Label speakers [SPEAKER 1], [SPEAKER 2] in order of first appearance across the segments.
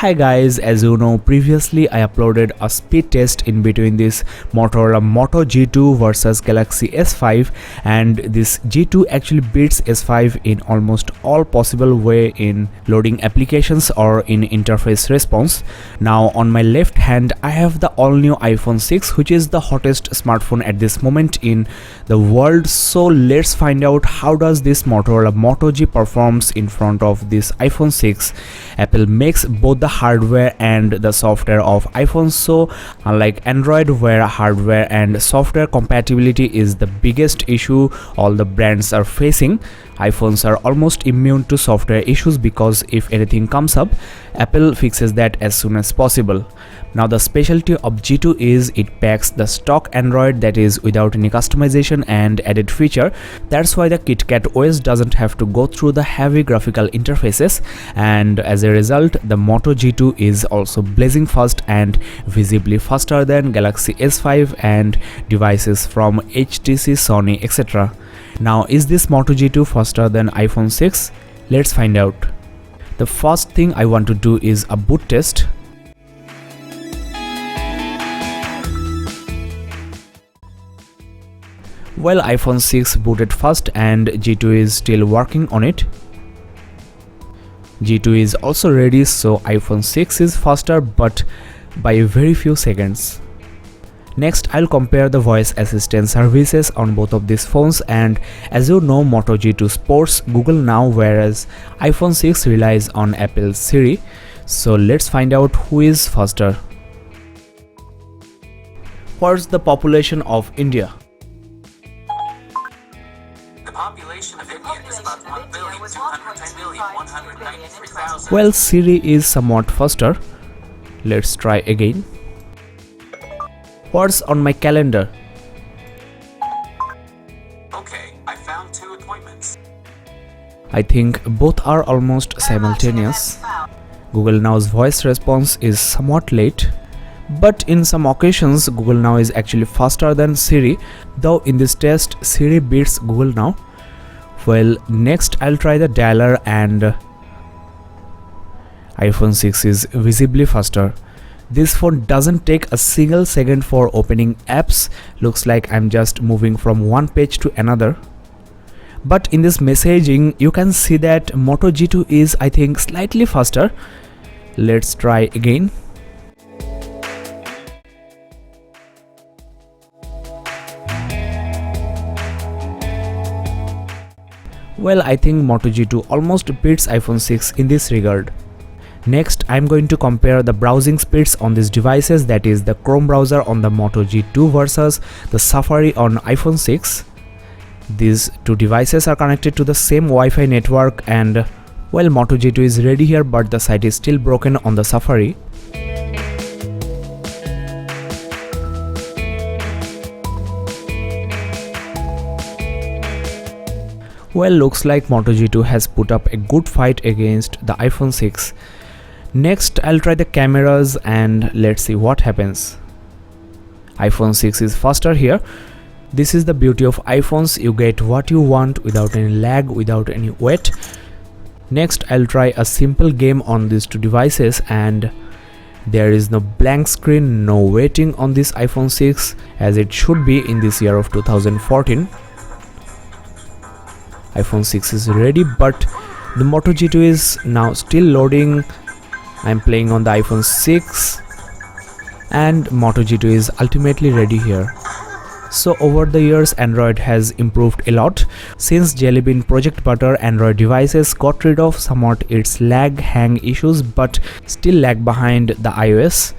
[SPEAKER 1] Hi guys, as you know, previously I uploaded a speed test in between this Motorola Moto G2 versus Galaxy S5, and this G2 actually beats S5 in almost all possible way in loading applications or in interface response. Now on my left hand I have the all new iPhone 6, which is the hottest smartphone at this moment in the world. So let's find out how does this Motorola Moto G performs in front of this iPhone 6. Apple makes both the hardware and the software of iPhone, so unlike Android where hardware and software compatibility is the biggest issue all the brands are facing, iPhones are almost immune to software issues because if anything comes up, Apple fixes that as soon as possible. Now the specialty of G2 is it packs the stock Android, that is without any customization and added feature. That's why the KitKat OS doesn't have to go through the heavy graphical interfaces, and as a result the Moto G2 is also blazing fast and visibly faster than Galaxy S5 and devices from HTC, Sony, etc. Now is this Moto G2 faster than iPhone 6? Let's find out. The first thing I want to do is a boot test. Well, iPhone 6 booted fast and G2 is still working on it. G2 is also ready, so iPhone 6 is faster but by very few seconds. Next, I'll compare the voice assistant services on both of these phones, and as you know, Moto G2 supports Google Now whereas iPhone 6 relies on Apple's Siri. So let's find out who is faster. What's the population of India?
[SPEAKER 2] The population of India is about 1,210,193,000.
[SPEAKER 1] Well, Siri is somewhat faster. Let's try again. What's on my calendar?
[SPEAKER 2] Okay, I found 2 appointments.
[SPEAKER 1] I think both are almost simultaneous. Google Now's voice response is somewhat late, but in some occasions Google Now is actually faster than Siri, though in this test Siri beats Google Now. Well, next I'll try the dialer, and iPhone 6 is visibly faster. This phone doesn't take a single second for opening apps. Looks like I'm just moving from one page to another. But in this messaging you can see that Moto G2 is, I think, slightly faster. Let's try again. Well, I think Moto G2 almost beats iPhone 6 in this regard. Next, I'm going to compare the browsing speeds on these devices, that is the Chrome browser on the Moto G2 versus the Safari on iPhone 6. These two devices are connected to the same Wi-Fi network, and well, Moto G2 is ready here but the site is still broken on the Safari. Well, looks like Moto G2 has put up a good fight against the iPhone 6. Next, I'll try the cameras and let's see what happens. iPhone 6 is faster here. This is the beauty of iPhones, you get what you want without any lag, without any wait. Next, I'll try a simple game on these two devices, and there is no blank screen, no waiting on this iPhone 6 as it should be in this year of 2014. iPhone 6 is ready, but the Moto G2 is now still loading. I'm playing on the iPhone 6 and Moto G2 is ultimately ready here. So over the years Android has improved a lot. Since Jelly Bean Project Butter, Android devices got rid of somewhat its lag hang issues but still lag behind the iOS.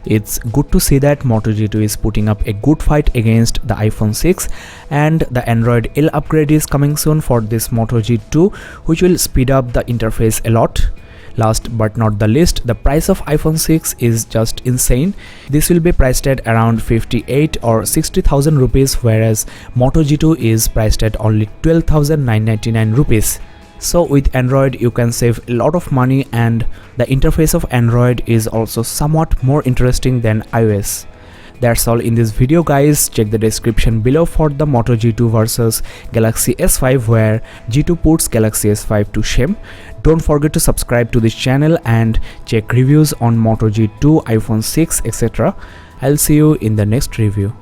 [SPEAKER 1] It's good to see that Moto G2 is putting up a good fight against the iPhone 6, and the Android L upgrade is coming soon for this Moto G2, which will speed up the interface a lot. Last but not the least, the price of iPhone 6 is just insane. This will be priced at around 58 or 60,000 rupees, whereas Moto G2 is priced at only 12,999 rupees. So with Android you can save a lot of money, and the interface of Android is also somewhat more interesting than iOS. That's all in this video guys. Check the description below for the Moto G2 versus Galaxy S5 where G2 puts Galaxy S5 to shame. Don't forget to subscribe to this channel and check reviews on Moto G2, iPhone 6 etc. I'll see you in the next review.